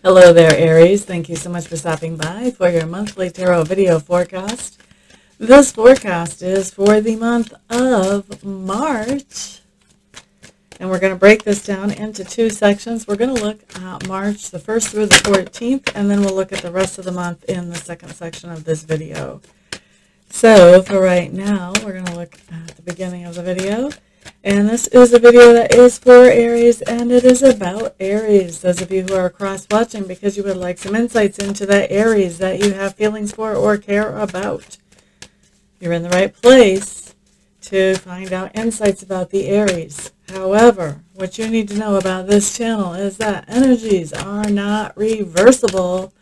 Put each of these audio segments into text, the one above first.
Hello there, Aries. Thank you so much for stopping by for your monthly tarot video forecast. This forecast is for the month of March. And we're going to break this down into two sections. We're going to look at March the 1st through the 14th, and then we'll look at the rest of the month in the second section of this video. So for right now, we're going to look at the beginning of the video. And this is a video that is for Aries, and it is about Aries. Those of you who are cross-watching because you would like some insights into that Aries that you have feelings for or care about, you're in the right place to find out insights about the Aries. However, what you need to know about this channel is that energies are not reversible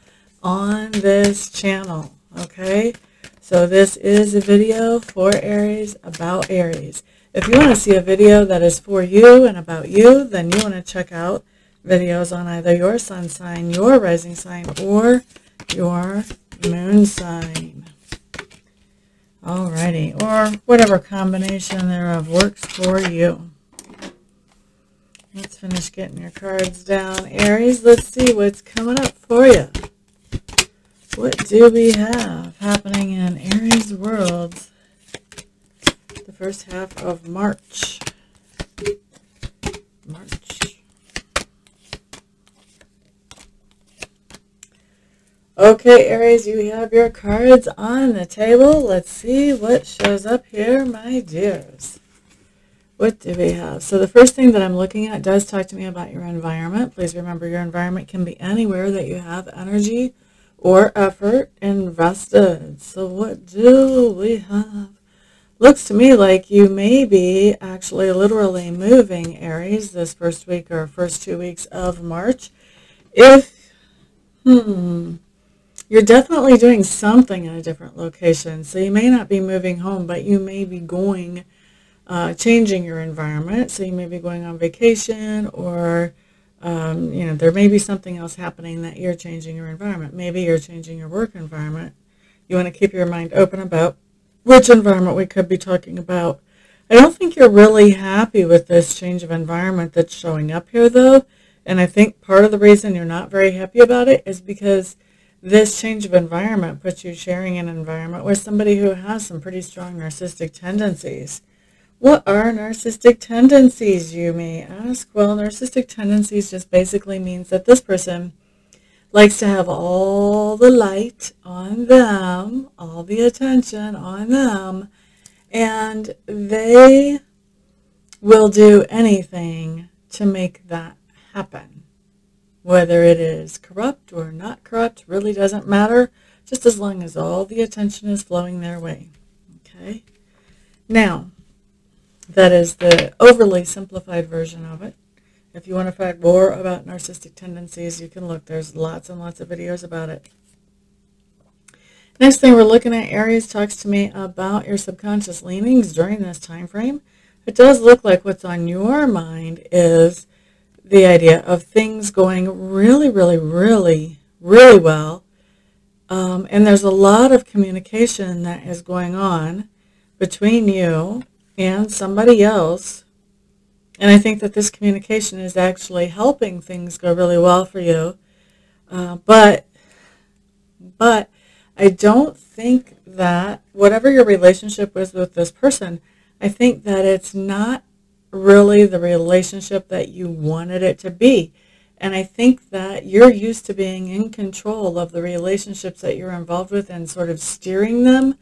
on this channel, okay? So this is a video for Aries, about Aries. If you want to see a video that is for you and about you, then you want to check out videos on either your sun sign, your rising sign, or your moon sign. Alrighty, or whatever combination thereof works for you. Let's finish getting your cards down, Aries. Let's see what's coming up for you. What do we have happening in Aries world? The first half of March. Okay, Aries, you have your cards on the table. Let's see what shows up here, my dears. What do we have? So the first thing that I'm looking at does talk to me about your environment. Please remember your environment can be anywhere that you have energy or effort invested. So what do we have? Looks to me like you may be actually literally moving, Aries, this first week or first 2 weeks of March. If, you're definitely doing something in a different location. So you may not be moving home, but you may be going, changing your environment. So you may be going on vacation, or, there may be something else happening that you're changing your environment. Maybe you're changing your work environment. You want to keep your mind open about which environment we could be talking about. I don't think you're really happy with this change of environment that's showing up here, though. And I think part of the reason you're not very happy about it is because this change of environment puts you sharing an environment with somebody who has some pretty strong narcissistic tendencies. What are narcissistic tendencies, you may ask? Well, narcissistic tendencies just basically means that this person likes to have all the light on them, all the attention on them, and they will do anything to make that happen. Whether it is corrupt or not corrupt really doesn't matter, just as long as all the attention is flowing their way. Okay? Now, that is the overly simplified version of it. If you want to find more about narcissistic tendencies, you can look. There's lots and lots of videos about it. Next thing we're looking at, Aries, talks to me about your subconscious leanings during this time frame. It does look like what's on your mind is the idea of things going really, really, really, really well. And there's a lot of communication that is going on between you and somebody else. And I think that this communication is actually helping things go really well for you. But I don't think that whatever your relationship was with this person, I think that it's not really the relationship that you wanted it to be. And I think that you're used to being in control of the relationships that you're involved with and sort of steering them.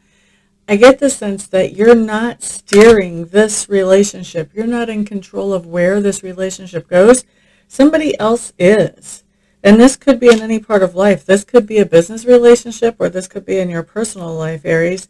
I get the sense that you're not steering this relationship. You're not in control of where this relationship goes. Somebody else is. And this could be in any part of life. This could be a business relationship, or this could be in your personal life, Aries.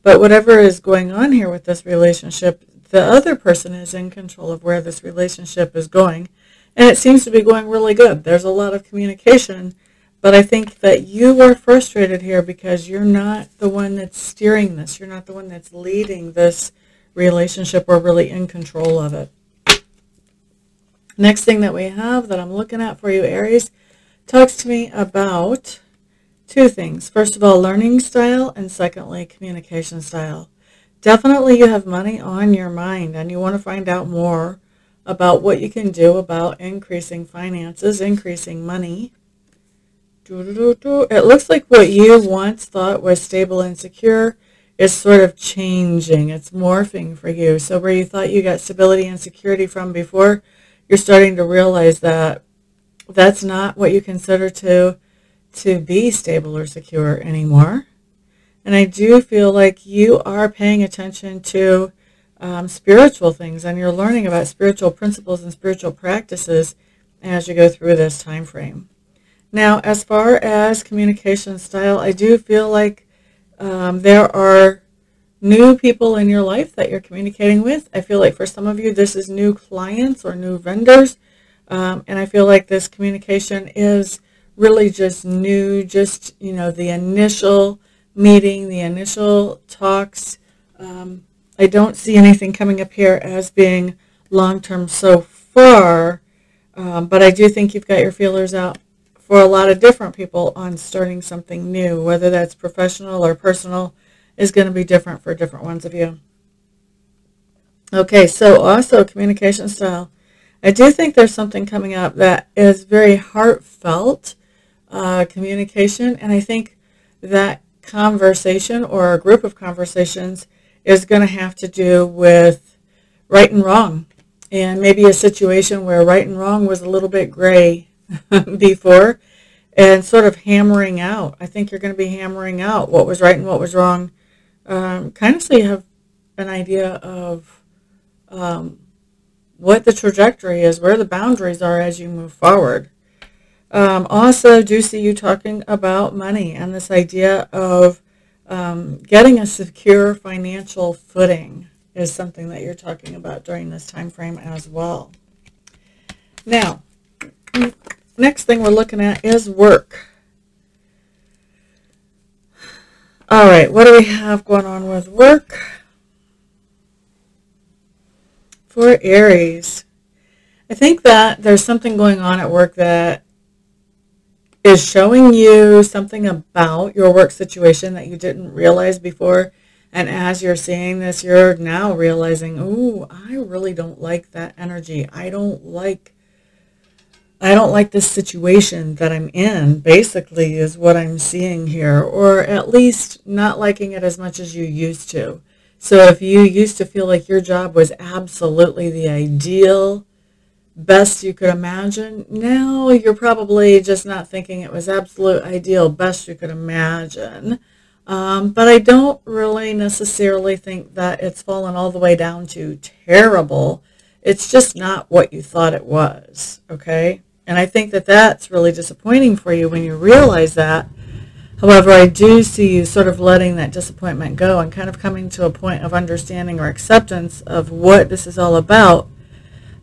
But whatever is going on here with this relationship, the other person is in control of where this relationship is going. And it seems to be going really good. There's a lot of communication. But I think that you are frustrated here because you're not the one that's steering this. You're not the one that's leading this relationship or really in control of it. Next thing that we have that I'm looking at for you, Aries, talks to me about two things. First of all, learning style, and secondly, communication style. Definitely you have money on your mind and you want to find out more about what you can do about increasing finances, increasing money. It looks like what you once thought was stable and secure is sort of changing. It's morphing for you. So where you thought you got stability and security from before, you're starting to realize that that's not what you consider to be stable or secure anymore. And I do feel like you are paying attention to spiritual things, and you're learning about spiritual principles and spiritual practices as you go through this time frame. Now, as far as communication style, I do feel like there are new people in your life that you're communicating with. I feel like for some of you, this is new clients or new vendors. And I feel like this communication is really just new, just, the initial meeting, the initial talks. I don't see anything coming up here as being long-term so far, but I do think you've got your feelers out for a lot of different people on starting something new, whether that's professional or personal, is going to be different for different ones of you. Okay, so also communication style. I do think there's something coming up that is very heartfelt communication, and I think that conversation or a group of conversations is going to have to do with right and wrong, and maybe a situation where right and wrong was a little bit gray before, and sort of hammering out. I think you're going to be hammering out what was right and what was wrong, kind of so you have an idea of what the trajectory is, where the boundaries are as you move forward. Also, do see you talking about money and this idea of getting a secure financial footing is something that you're talking about during this time frame as well. Now, next thing we're looking at is work. All right, what do we have going on with work for Aries? I think that there's something going on at work that is showing you something about your work situation that you didn't realize before. And as you're seeing this, you're now realizing, ooh, I really don't like that energy. I don't like this situation that I'm in, basically, is what I'm seeing here, or at least not liking it as much as you used to. So if you used to feel like your job was absolutely the ideal, best you could imagine, now you're probably just not thinking it was absolute ideal, best you could imagine. But I don't really necessarily think that it's fallen all the way down to terrible. It's just not what you thought it was, okay? And I think that that's really disappointing for you when you realize that. However, I do see you sort of letting that disappointment go and kind of coming to a point of understanding or acceptance of what this is all about.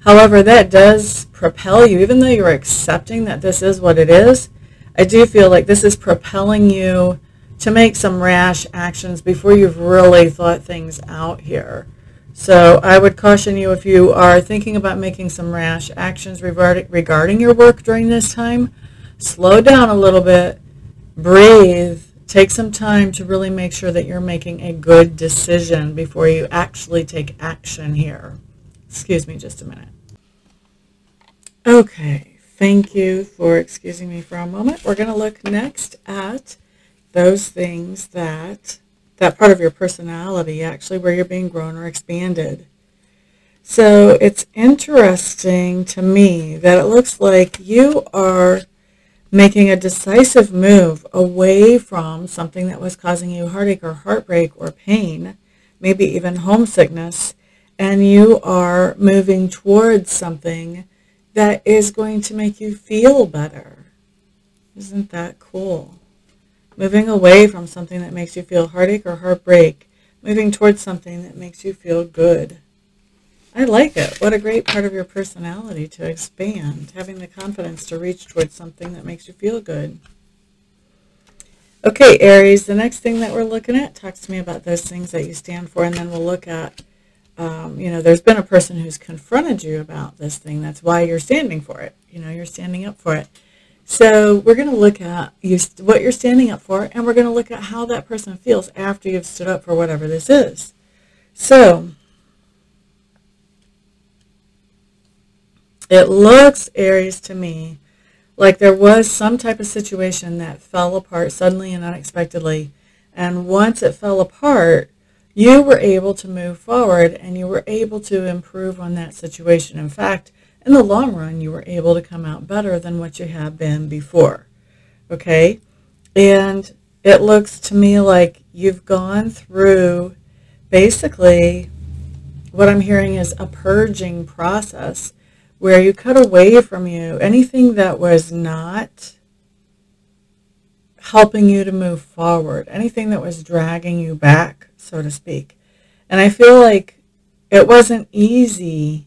However, that does propel you, even though you're accepting that this is what it is, I do feel like this is propelling you to make some rash actions before you've really thought things out here. So I would caution you, if you are thinking about making some rash actions regarding your work during this time, slow down a little bit, breathe, take some time to really make sure that you're making a good decision before you actually take action here. Excuse me just a minute. Okay, thank you for excusing me for a moment. We're going to look next at those things that part of your personality, actually, where you're being grown or expanded. So it's interesting to me that it looks like you are making a decisive move away from something that was causing you heartache or heartbreak or pain, maybe even homesickness, and you are moving towards something that is going to make you feel better. Isn't that cool? Moving away from something that makes you feel heartache or heartbreak, moving towards something that makes you feel good. I like it. What a great part of your personality to expand, having the confidence to reach towards something that makes you feel good. Okay, Aries, the next thing that we're looking at talks to me about those things that you stand for, and then we'll look at, there's been a person who's confronted you about this thing. That's why you're standing for it. You're standing up for it. So we're going to look at what you're standing up for, and we're going to look at how that person feels after you've stood up for whatever this is. So it looks, Aries, to me, Like there was some type of situation that fell apart suddenly and unexpectedly. And once it fell apart, you were able to move forward and you were able to improve on that situation. In fact, in the long run, you were able to come out better than what you had been before. Okay? And it looks to me like you've gone through basically what I'm hearing is a purging process where you cut away from you anything that was not helping you to move forward, anything that was dragging you back, so to speak. And I feel like it wasn't easy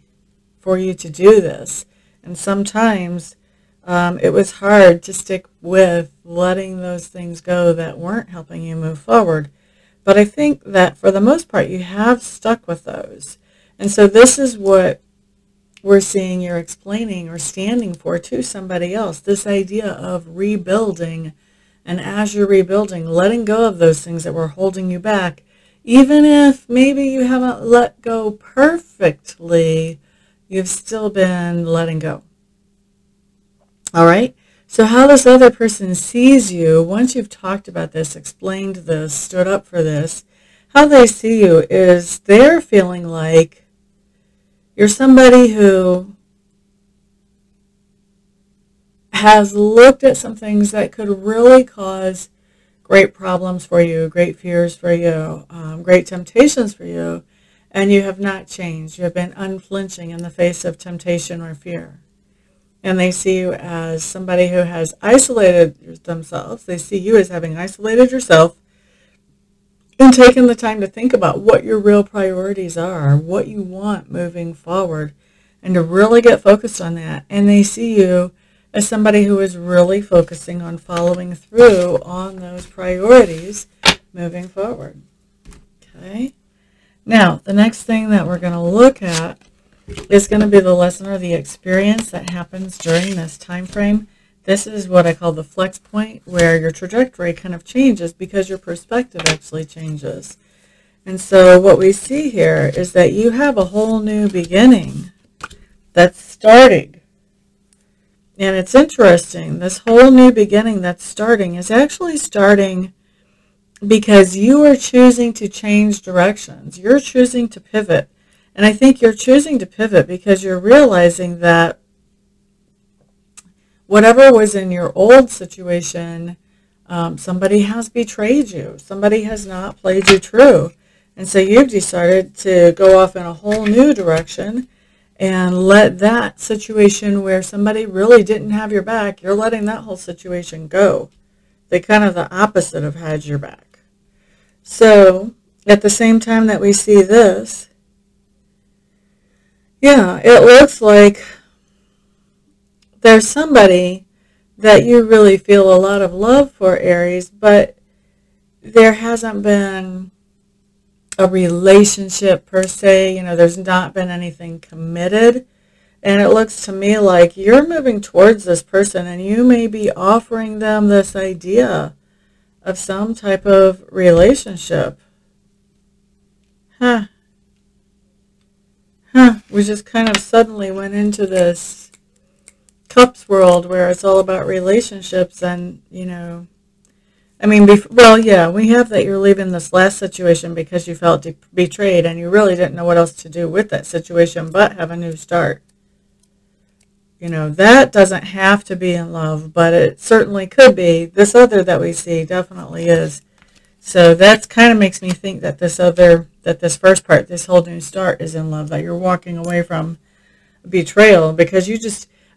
for you to do this. And sometimes it was hard to stick with letting those things go that weren't helping you move forward. But I think that for the most part, you have stuck with those. And so this is what we're seeing you're explaining or standing for to somebody else, this idea of rebuilding. And as you're rebuilding, letting go of those things that were holding you back, even if maybe you haven't let go perfectly, you've still been letting go. All right? So how this other person sees you, once you've talked about this, explained this, stood up for this, how they see you is they're feeling like you're somebody who has looked at some things that could really cause great problems for you, great fears for you, great temptations for you, and you have not changed. You have been unflinching in the face of temptation or fear. And they see you as somebody who has isolated themselves. They see you as having isolated yourself and taken the time to think about what your real priorities are, what you want moving forward, and to really get focused on that. And they see you as somebody who is really focusing on following through on those priorities moving forward. Okay? Now, the next thing that we're going to look at is going to be the lesson or the experience that happens during this time frame. This is what I call the flex point, where your trajectory kind of changes because your perspective actually changes. And so what we see here is that you have a whole new beginning that's starting. And it's interesting, this whole new beginning that's starting is actually starting because you are choosing to change directions. You're choosing to pivot. And I think you're choosing to pivot because you're realizing that whatever was in your old situation, somebody has betrayed you. Somebody has not played you true. And so you've decided to go off in a whole new direction and let that situation where somebody really didn't have your back, you're letting that whole situation go. They kind of the opposite of had your back. So at the same time that we see this, yeah, it looks like there's somebody that you really feel a lot of love for, Aries, but there hasn't been a relationship per se. You know, there's not been anything committed. And it looks to me like you're moving towards this person and you may be offering them this idea of some type of relationship. We just kind of suddenly went into this cups world where it's all about relationships and, you know, I mean, well, yeah, we have that you're leaving this last situation because you felt betrayed and you really didn't know what else to do with that situation but have a new start. You know, that doesn't have to be in love, but it certainly could be. This other that we see definitely is. So that kind of makes me think that this first part, this whole new start is in love, that you're walking away from betrayal because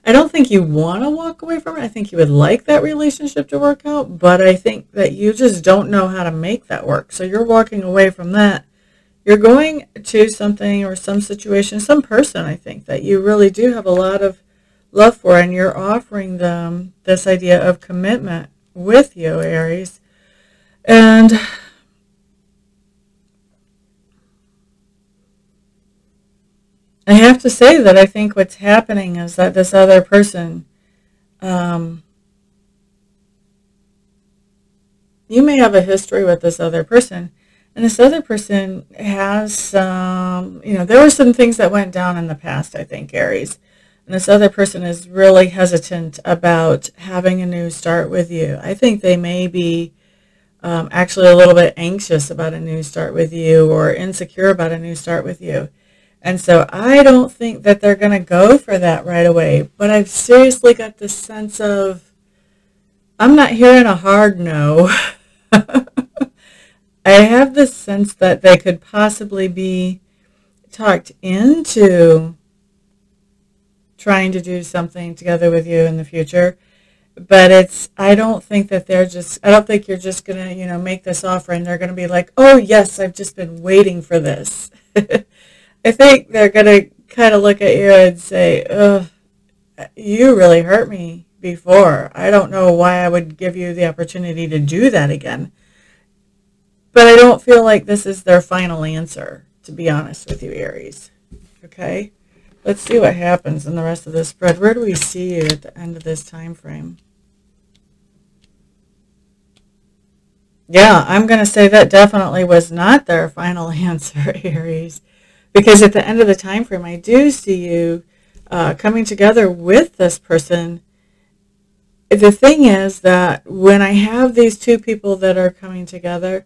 I don't think you want to walk away from it. I think you would like that relationship to work out, but I think that you just don't know how to make that work. So you're walking away from that. You're going to something or some situation, some person, I think, that you really do have a lot of love for, and you're offering them this idea of commitment with you, Aries. And I have to say that I think what's happening is that this other person, you may have a history with this other person, and this other person has some, you know, there were some things that went down in the past, I think, Aries. And this other person is really hesitant about having a new start with you. I think they may be actually a little bit anxious about a new start with you or insecure about a new start with you. And so I don't think that they're going to go for that right away. But I've seriously got this sense of, I'm not hearing a hard no. I have this sense that they could possibly be talked into trying to do something together with you in the future. But I don't think that I don't think you're just going to, make this offer and they're going to be like, oh yes, I've just been waiting for this. I think they're going to kind of look at you and say, ugh, you really hurt me before. I don't know why I would give you the opportunity to do that again. But I don't feel like this is their final answer, to be honest with you, Aries. Okay? Let's see what happens in the rest of this spread. Where do we see you at the end of this time frame? Yeah, I'm going to say that definitely was not their final answer, Aries. Because at the end of the time frame, I do see you coming together with this person. The thing is that when I have these two people that are coming together,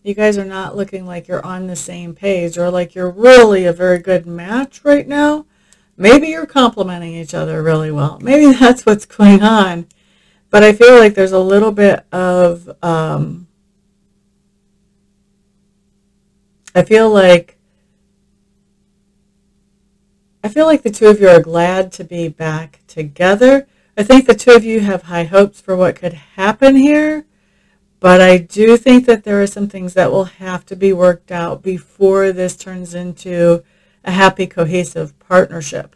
you guys are not looking like you're on the same page or like you're really a very good match right now. Maybe you're complementing each other really well. Maybe that's what's going on. But I feel like there's a little bit of, I feel like the two of you are glad to be back together. I think the two of you have high hopes for what could happen here. But I do think that there are some things that will have to be worked out before this turns into a happy, cohesive partnership.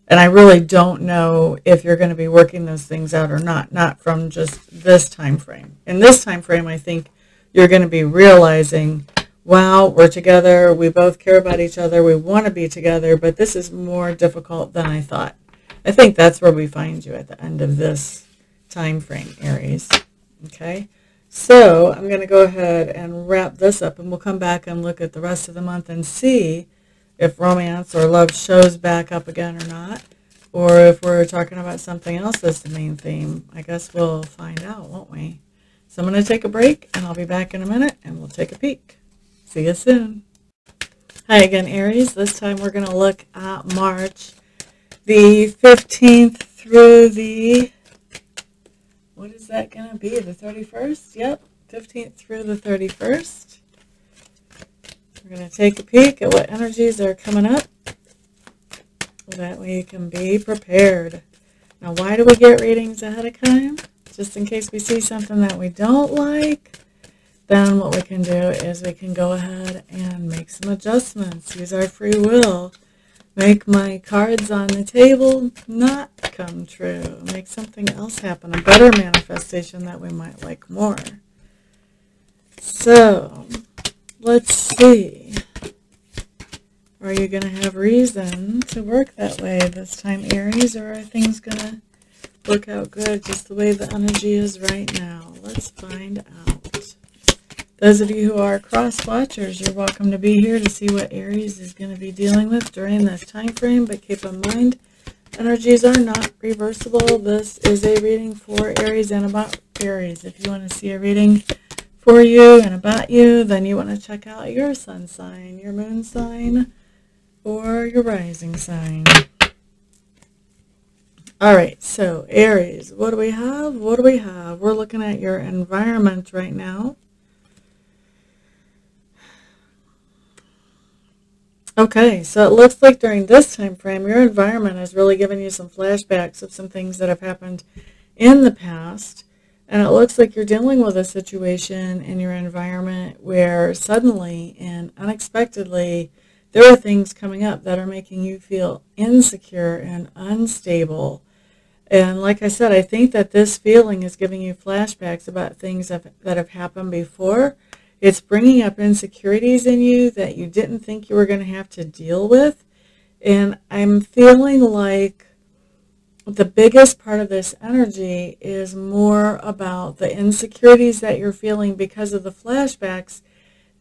And I really don't know if you're going to be working those things out or not from just this time frame. In this time frame, I think you're going to be realizing, wow, we're together, we both care about each other, we want to be together, but this is more difficult than I thought. I think that's where we find you at the end of this time frame, Aries. Okay? So I'm going to go ahead and wrap this up, and we'll come back and look at the rest of the month and see if romance or love shows back up again or not, or if we're talking about something else as the main theme. I guess we'll find out, won't we? So I'm going to take a break, and I'll be back in a minute, and we'll take a peek. See you soon. Hi again, Aries. This time we're going to look at March the 15th through the, what is that going to be, the 31st? Yep, 15th through the 31st. We're going to take a peek at what energies are coming up so that way you can be prepared. Now, why do we get readings ahead of time? Just in case we see something that we don't like, then what we can do is we can go ahead and make some adjustments. Use our free will. Make my cards on the table not come true. Make something else happen. A better manifestation that we might like more. So, let's see. Are you going to have reason to work that way this time, Aries, or are things going to work out good just the way the energy is right now? Let's find out. Those of you who are cross-watchers, you're welcome to be here to see what Aries is going to be dealing with during this time frame, but keep in mind, energies are not reversible. This is a reading for Aries and about Aries. If you want to see a reading for you and about you, then you want to check out your sun sign, your moon sign, or your rising sign. All right, so Aries, what do we have? What do we have? We're looking at your environment right now. Okay, so it looks like during this time frame, your environment has really given you some flashbacks of some things that have happened in the past. And it looks like you're dealing with a situation in your environment where suddenly and unexpectedly there are things coming up that are making you feel insecure and unstable. And like I said, I think that this feeling is giving you flashbacks about things that have happened before. It's bringing up insecurities in you that you didn't think you were going to have to deal with. And I'm feeling like the biggest part of this energy is more about the insecurities that you're feeling because of the flashbacks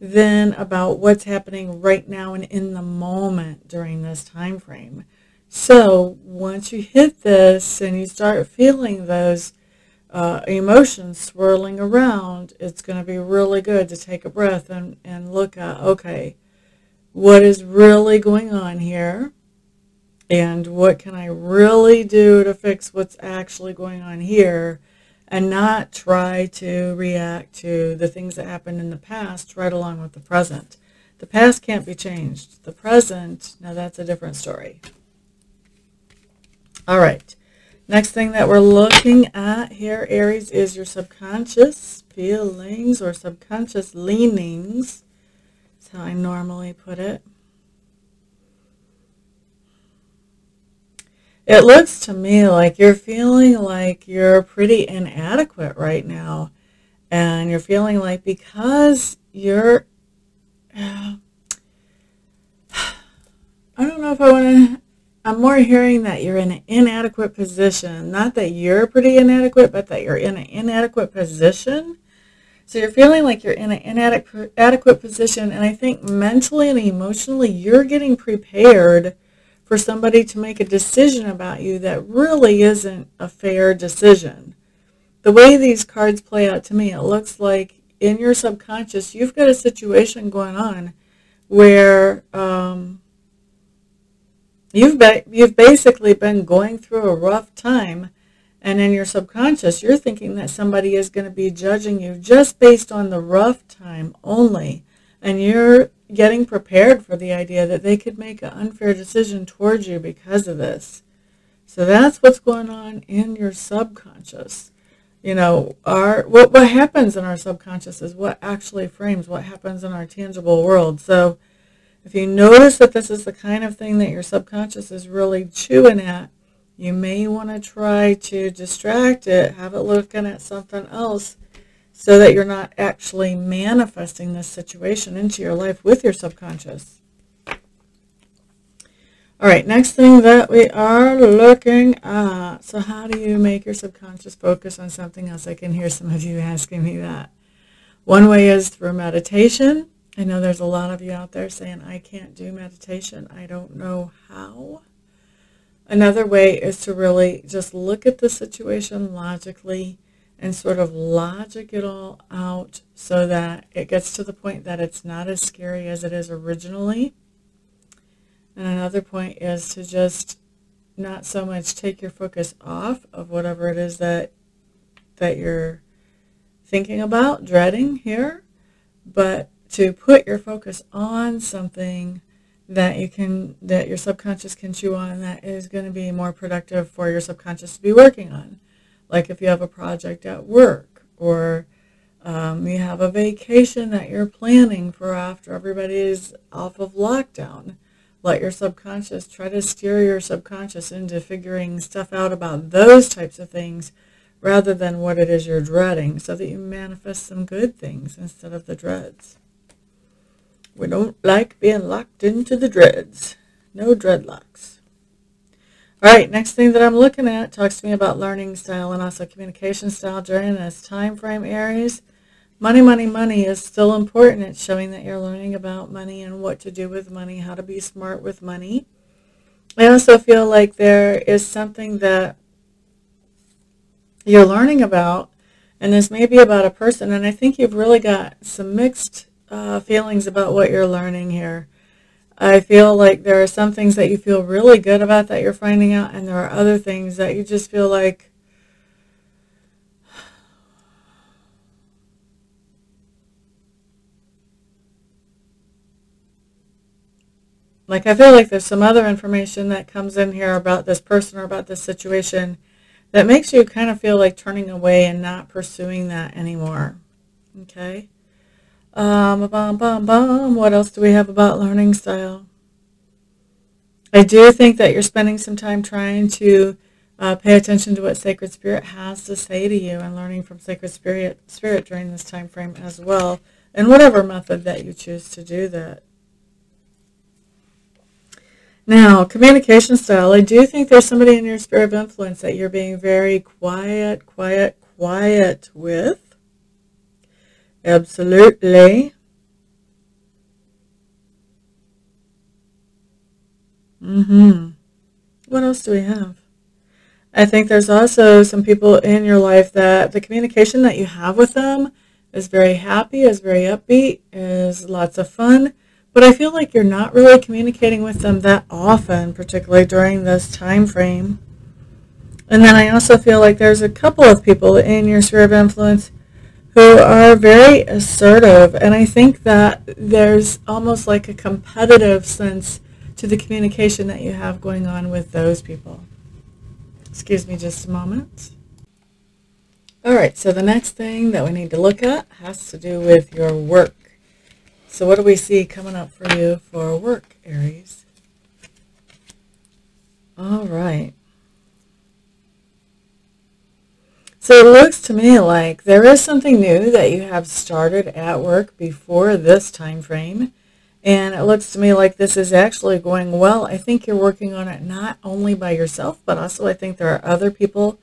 than about what's happening right now and in the moment during this time frame. So once you hit this and you start feeling those emotions swirling around, it's going to be really good to take a breath and look at, okay, what is really going on here? And what can I really do to fix what's actually going on here? And not try to react to the things that happened in the past right along with the present. The past can't be changed. The present, now that's a different story. All right. Next thing that we're looking at here, Aries, is your subconscious feelings or subconscious leanings. That's how I normally put it. It looks to me like you're feeling like you're pretty inadequate right now. And you're feeling like because you're, I don't know if I want to, I'm more hearing that you're in an inadequate position. Not that you're pretty inadequate, but that you're in an inadequate position. So you're feeling like you're in an inadequate position. And I think mentally and emotionally, you're getting prepared for somebody to make a decision about you that really isn't a fair decision. The way these cards play out to me, it looks like in your subconscious, you've got a situation going on where you've basically been going through a rough time, and in your subconscious, you're thinking that somebody is going to be judging you just based on the rough time only, and you're getting prepared for the idea that they could make an unfair decision towards you because of this. So that's what's going on in your subconscious. You know, what happens in our subconscious is what actually frames what happens in our tangible world. So if you notice that this is the kind of thing that your subconscious is really chewing at, you may want to try to distract it, have it looking at something else, so that you're not actually manifesting this situation into your life with your subconscious. All right, next thing that we are looking at. So how do you make your subconscious focus on something else? I can hear some of you asking me that. One way is through meditation. I know there's a lot of you out there saying, I can't do meditation. I don't know how. Another way is to really just look at the situation logically and sort of logic it all out so that it gets to the point that it's not as scary as it is originally. And another point is to just not so much take your focus off of whatever it is that you're thinking about, dreading here, but to put your focus on something that your subconscious can chew on, that is going to be more productive for your subconscious to be working on. Like if you have a project at work, or you have a vacation that you're planning for after everybody's off of lockdown. Let your subconscious, try to steer your subconscious into figuring stuff out about those types of things rather than what it is you're dreading, so that you manifest some good things instead of the dreads. We don't like being locked into the dreads. No dreadlocks. All right, next thing that I'm looking at talks to me about learning style and also communication style during this time frame, Aries. Money, money, money is still important. It's showing that you're learning about money and what to do with money, how to be smart with money. I also feel like there is something that you're learning about, and this may be about a person, and I think you've really got some mixed feelings about what you're learning here. I feel like there are some things that you feel really good about that you're finding out, and there are other things that you just feel like, I feel like there's some other information that comes in here about this person or about this situation that makes you kind of feel like turning away and not pursuing that anymore. Okay? What else do we have about learning style? I do think that you're spending some time trying to pay attention to what Sacred Spirit has to say to you and learning from Sacred Spirit during this time frame as well, in whatever method that you choose to do that. Now, communication style. I do think there's somebody in your sphere of influence that you're being very quiet with. Absolutely. Mm-hmm. What else do we have? I think there's also some people in your life that the communication that you have with them is very happy, is very upbeat, is lots of fun. But I feel like you're not really communicating with them that often, particularly during this time frame. And then I also feel like there's a couple of people in your sphere of influence who are very assertive. And I think that there's almost like a competitive sense to the communication that you have going on with those people. Excuse me just a moment. All right, so the next thing that we need to look at has to do with your work. So what do we see coming up for you for work, Aries? All right. So it looks to me like there is something new that you have started at work before this time frame. And it looks to me like this is actually going well. I think you're working on it not only by yourself, but also I think there are other people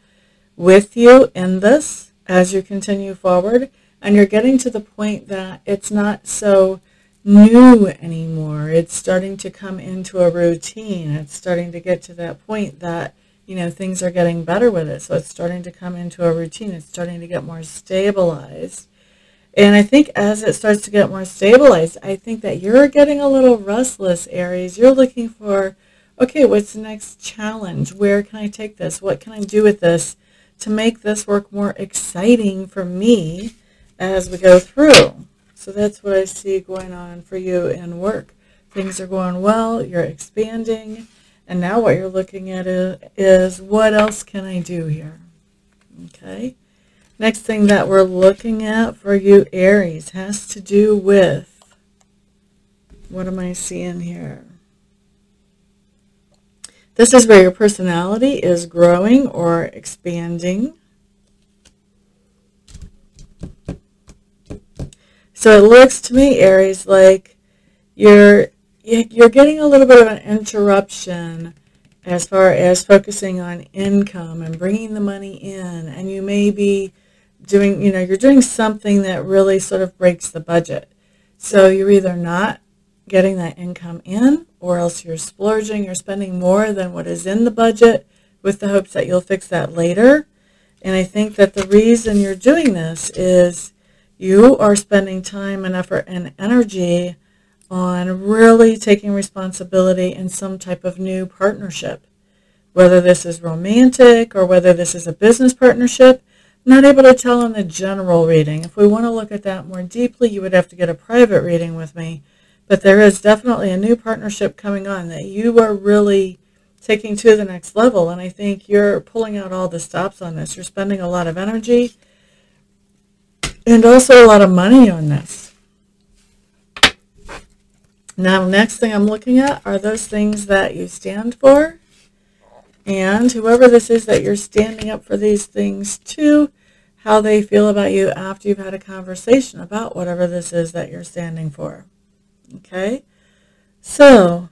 with you in this as you continue forward. And you're getting to the point that it's not so new anymore. It's starting to come into a routine. It's starting to get to that point that, you know, things are getting better with it. So it's starting to come into a routine. It's starting to get more stabilized. And I think as it starts to get more stabilized, I think that you're getting a little restless, Aries. You're looking for, okay, what's the next challenge? Where can I take this? What can I do with this to make this work more exciting for me as we go through? So that's what I see going on for you in work. Things are going well. You're expanding. And now what you're looking at is what else can I do here? Okay. Next thing that we're looking at for you, Aries, has to do with, what am I seeing here? This is where your personality is growing or expanding. So it looks to me, Aries, like you're getting a little bit of an interruption as far as focusing on income and bringing the money in, and you may be doing, you know, you're doing something that really sort of breaks the budget. So you're either not getting that income in, or else you're splurging, you're spending more than what is in the budget with the hopes that you'll fix that later. And I think that the reason you're doing this is you are spending time and effort and energy on really taking responsibility in some type of new partnership, whether this is romantic or whether this is a business partnership. I'm not able to tell in the general reading. If we want to look at that more deeply, you would have to get a private reading with me. But there is definitely a new partnership coming on that you are really taking to the next level. And I think you're pulling out all the stops on this. You're spending a lot of energy and also a lot of money on this. Now, next thing I'm looking at are those things that you stand for. And whoever this is that you're standing up for these things to, how they feel about you after you've had a conversation about whatever this is that you're standing for. Okay? So,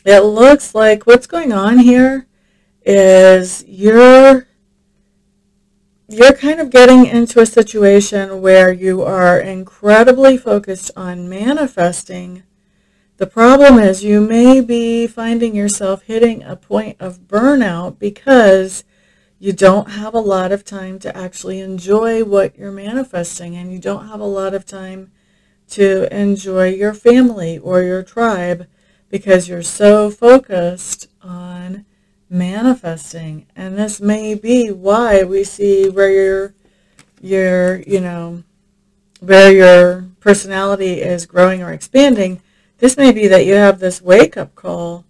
it looks like what's going on here is you're kind of getting into a situation where you are incredibly focused on manifesting. The problem is you may be finding yourself hitting a point of burnout because you don't have a lot of time to actually enjoy what you're manifesting, and you don't have a lot of time to enjoy your family or your tribe because you're so focused on manifesting. And this may be why we see where where your personality is growing or expanding. This may be that you have this wake-up call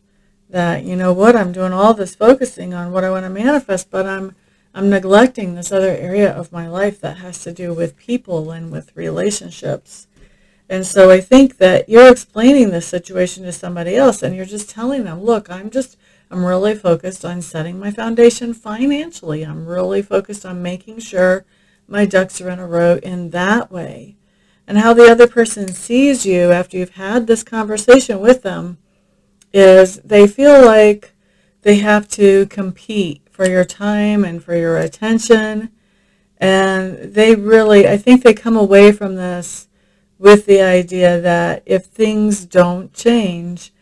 that, you know what, I'm doing all this focusing on what I want to manifest, but I'm neglecting this other area of my life that has to do with people and with relationships. And so I think that you're explaining this situation to somebody else, and you're just telling them, look, I'm really focused on setting my foundation financially. I'm really focused on making sure my ducks are in a row in that way. And how the other person sees you after you've had this conversation with them is they feel like they have to compete for your time and for your attention. And they really, I think they come away from this with the idea that if things don't change,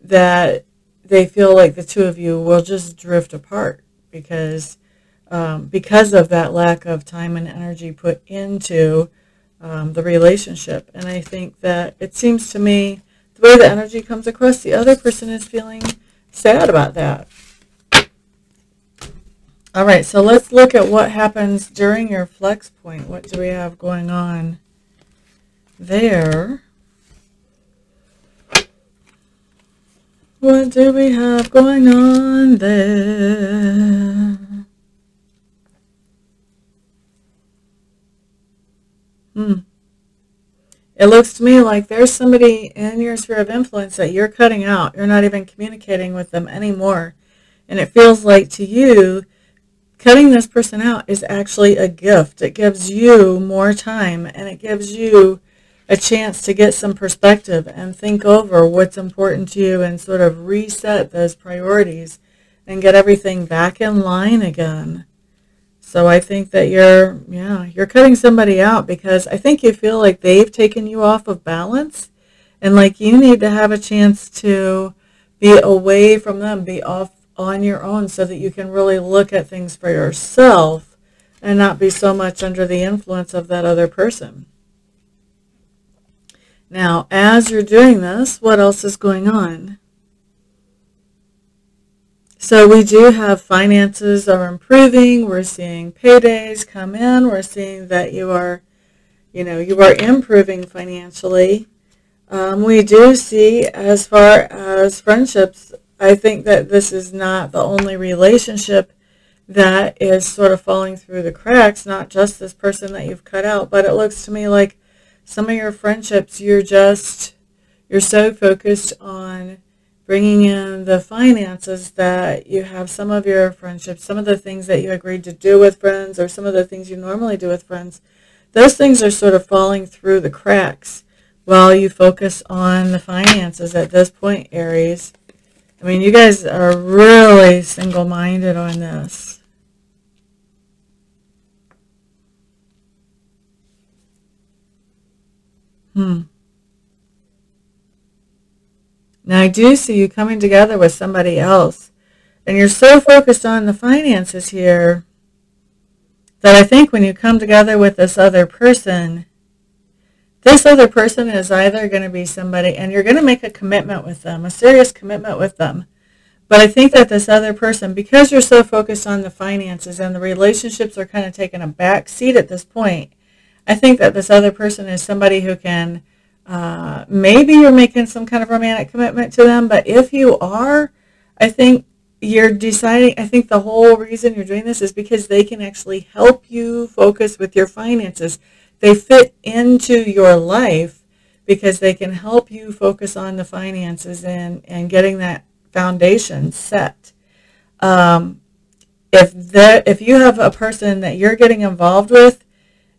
that they feel like the two of you will just drift apart because of that lack of time and energy put into the relationship. And I think that it seems to me, the way the energy comes across, the other person is feeling sad about that. All right, so let's look at what happens during your flex point. What do we have going on there? What do we have going on there? It looks to me like there's somebody in your sphere of influence that you're cutting out. You're not even communicating with them anymore. And it feels like to you, cutting this person out is actually a gift. It gives you more time, and it gives you a chance to get some perspective and think over what's important to you and sort of reset those priorities and get everything back in line again. So I think that you're cutting somebody out because I think you feel like they've taken you off of balance, and like you need to have a chance to be away from them, be off on your own so that you can really look at things for yourself and not be so much under the influence of that other person. Now, as you're doing this, what else is going on? So we do have finances are improving. We're seeing paydays come in. We're seeing that you are improving financially. We do see, as far as friendships, I think that this is not the only relationship that is sort of falling through the cracks, not just this person that you've cut out, but it looks to me like some of your friendships, you're so focused on bringing in the finances that you have some of your friendships, some of the things that you agreed to do with friends or some of the things you normally do with friends, those things are sort of falling through the cracks while you focus on the finances at this point, Aries. I mean, you guys are really single-minded on this. Now, I do see you coming together with somebody else, and you're so focused on the finances here that I think when you come together with this other person is either going to be somebody, and you're going to make a commitment with them, a serious commitment with them. But I think that this other person, because you're so focused on the finances and the relationships are kind of taking a back seat at this point, I think that this other person is somebody who can, maybe you're making some kind of romantic commitment to them, but if you are, I think you're deciding, I think the whole reason you're doing this is because they can actually help you focus with your finances. They fit into your life because they can help you focus on the finances and getting that foundation set. If you have a person that you're getting involved with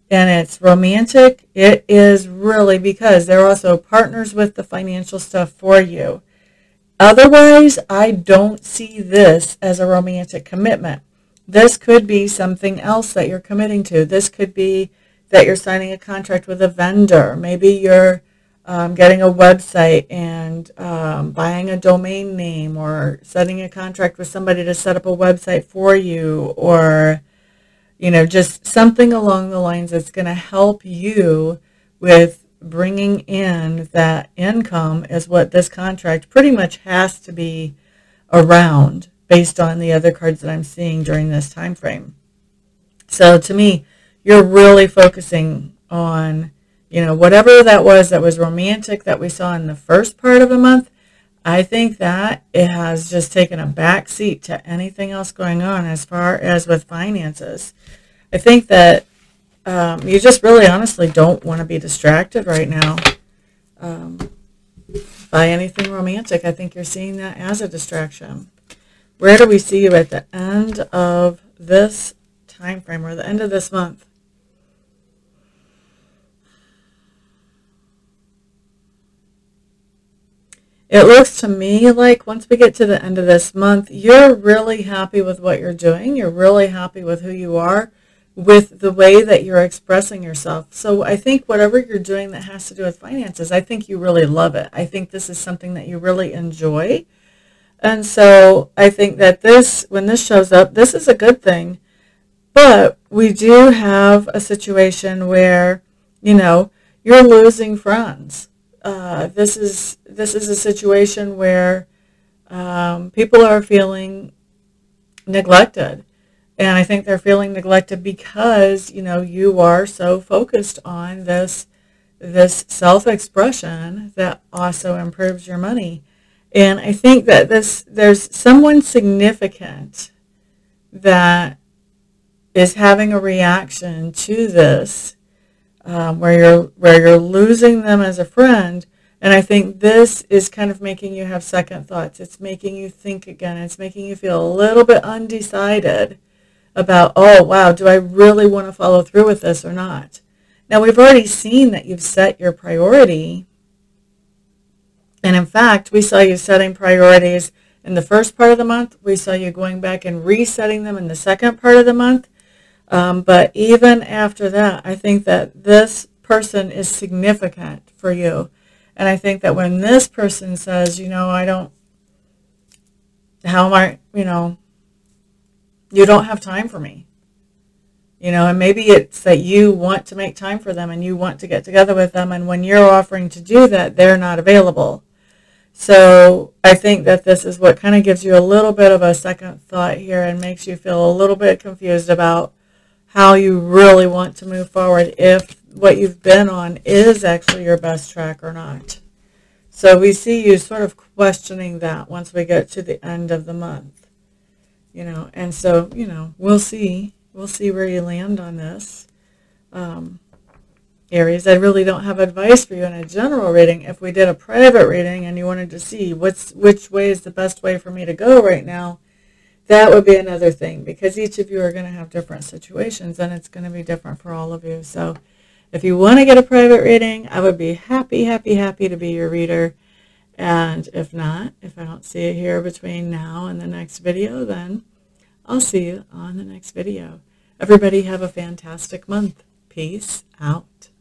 and it's romantic, it is really because they're also partners with the financial stuff for you. Otherwise, I don't see this as a romantic commitment. This could be something else that you're committing to. This could be that you're signing a contract with a vendor. Maybe you're getting a website and buying a domain name, or setting a contract with somebody to set up a website for you, or just something along the lines that's going to help you with bringing in that income is what this contract pretty much has to be around based on the other cards that I'm seeing during this time frame. So to me, you're really focusing on, whatever that was romantic that we saw in the first part of the month. I think that it has just taken a back seat to anything else going on as far as with finances. I think that you just really honestly don't want to be distracted right now by anything romantic. I think you're seeing that as a distraction. Where do we see you at the end of this time frame or the end of this month? It looks to me like once we get to the end of this month, you're really happy with what you're doing. You're really happy with who you are. with the way that you're expressing yourself. So I think whatever you're doing that has to do with finances, I think you really love it. I think this is something that you really enjoy. And so I think that when this shows up, this is a good thing. But we do have a situation where, you're losing friends. This is a situation where people are feeling neglected. And I think they're feeling neglected because, you are so focused on this self-expression that also improves your money. And I think that there's someone significant that is having a reaction to this, where you're losing them as a friend. And I think this is kind of making you have second thoughts. It's making you think again. It's making you feel a little bit undecided about, oh, wow, do I really want to follow through with this or not? Now, we've already seen that you've set your priority. And in fact, we saw you setting priorities in the first part of the month. We saw you going back and resetting them in the second part of the month. But even after that, I think that this person is significant for you. And I think that when this person says, you don't have time for me. And maybe it's that you want to make time for them and you want to get together with them. And when you're offering to do that, they're not available. So I think that this is what kind of gives you a little bit of a second thought here and makes you feel a little bit confused about how you really want to move forward, if what you've been on is actually your best track or not. So we see you sort of questioning that once we get to the end of the month, and so, we'll see where you land on this. Aries, I really don't have advice for you in a general reading. If we did a private reading and you wanted to see which way is the best way for me to go right now, that would be another thing, because each of you are going to have different situations and it's going to be different for all of you. So if you want to get a private reading, I would be happy to be your reader. And if not, if I don't see you here between now and the next video, then I'll see you on the next video. Everybody have a fantastic month. Peace out.